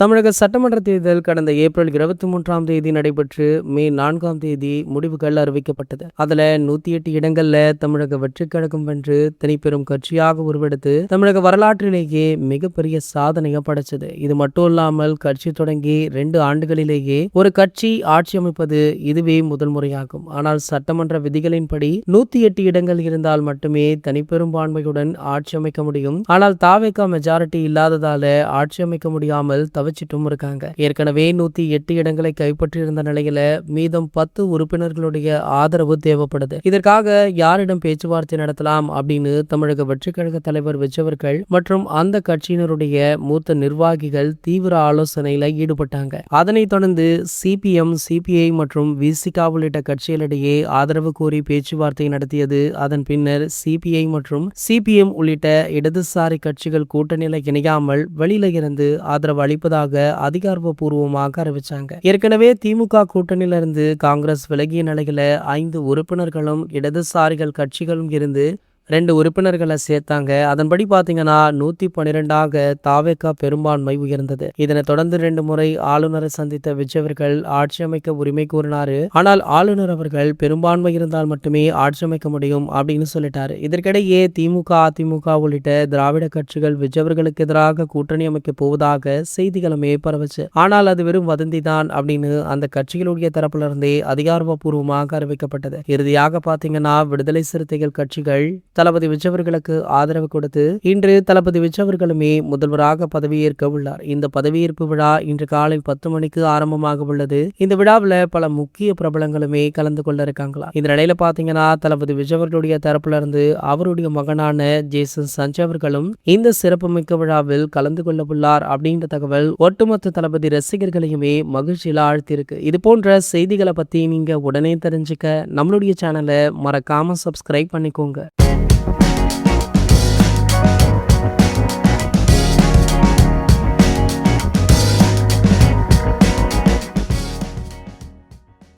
தமிழக சட்டமன்ற தேர்தல் கடந்த ஏப்ரல் 23ஆம் தேதி நடைபெற்று மே 4ஆம் தேதி முடிவுகள் அறிவிக்கப்பட்டது. அதுல 108 இடங்கள்ல தமிழக வெற்றிக் கழகம் வென்று தனிப்பெரும் கட்சியாக உருவெடுத்து தமிழக வரலாற்றிலேயே மிகப்பெரிய சாதனையை படைச்சது. இது மட்டும் இல்லாமல் கட்சி தொடங்கி 2 ஆண்டுகளிலேயே ஒரு கட்சி ஆட்சி அமைப்பது இதுவே முதல் முறையாகும். ஆனால் சட்டமன்ற விதிகளின்படி 108 இடங்கள் இருந்தால் மட்டுமே தனிப்பெரும்பான்மையுடன் ஆட்சி அமைக்க முடியும். ஆனால் தாவேகா மெஜாரிட்டி இல்லாததால ஆட்சி அமைக்க முடியாமல் வச்சிட்டும் இருக்காங்க. ஏற்கனவே 108 இடங்களை கைப்பற்றியிருந்த நிலையில மீதம் 10 உறுப்பினர்களுடைய ஆதரவு தேவைப்படுது. இதற்காக யாரிடம் பேச்சுவார்த்தை நடத்தலாம் அப்படின்னு தமிழக வெற்றிக் கழக தலைவர் விஜயவர்கள் மற்றும் அந்த கட்சியினருடைய மூத்த நிர்வாகிகள் தீவிர ஆலோசனையில ஈடுபட்டாங்க. அதனைத் தொடர்ந்து சிபிஎம், சிபிஐ மற்றும் விசிகா உள்ளிட்ட கட்சிகளிடையே ஆதரவு கோரி பேச்சுவார்த்தை நடத்தியது. அதன் பின்னர் சிபிஐ மற்றும் சிபிஎம் உள்ளிட்ட இடதுசாரி கட்சிகள் கூட்டணியில இணையாமல் வெளியில இருந்து ஆதரவு அளிப்பதாக அதிகாரப்பூர்வமாக அறிவிச்சாங்க. ஏற்கனவே திமுக கூட்டணியிலிருந்து காங்கிரஸ் விலகிய நிலையில 5 உறுப்பினர்களும் இடதுசாரிகள் கட்சிகளும் இருந்து 2 உறுப்பினர்களை சேர்த்தாங்க. அதன்படி பாத்தீங்கன்னா 112ஆக தாவேகா பெரும்பான்மை உயர்ந்தது. இதனைத் தொடர்ந்து 2 முறை ஆளுநரை சந்தித்த விஜயவர்கள் ஆட்சி அமைக்க உரிமை கோரினாரு. ஆனால் ஆளுநர் அவர்கள் பெரும்பான்மை இருந்தால் மட்டுமே ஆட்சி அமைக்க முடியும் அப்படின்னு சொல்லிட்டாரு. இதற்கிடையே திமுக, அதிமுக உள்ளிட்ட திராவிட கட்சிகள் விஜயவர்களுக்கு எதிராக கூட்டணி அமைக்க போவதாக செய்திகளுமே பரவச்சு. ஆனால் அது வெறும் வதந்தி தான் அப்படின்னு அந்த கட்சிகளுடைய தரப்புல இருந்தே அதிகாரப்பூர்வமாக அறிவிக்கப்பட்டது. இறுதியாக பாத்தீங்கன்னா விடுதலை சிறுத்தைகள் கட்சிகள் தளபதி விஜயவர்களுக்கு ஆதரவு கொடுத்து இன்று தளபதி விஜயவர்களுமே முதல்வராக பதவியேற்க உள்ளார். இந்த பதவியேற்பு விழா இன்று காலை 10 மணிக்கு ஆரம்பமாக உள்ளது. இந்த விழாவில் பல முக்கிய பிரபலங்களுமே கலந்து கொள்ள இருக்காங்களா. இந்த நிலையில பாத்தீங்கன்னா தளபதி விஜயவர்களுடைய தரப்புல இருந்து அவருடைய மகனான ஜேசன் சஞ்சய் அவர்களும் இந்த சிறப்புமிக்க விழாவில் கலந்து கொள்ள உள்ளார் அப்படின்ற தகவல் ஒட்டுமொத்த தளபதி ரசிகர்களையுமே மகிழ்ச்சியில ஆழ்த்தியிருக்கு. இது போன்ற செய்திகளை பத்தி நீங்க உடனே தெரிஞ்சுக்க நம்மளுடைய சேனலை மறக்காம சப்ஸ்கிரைப் பண்ணிக்கோங்க.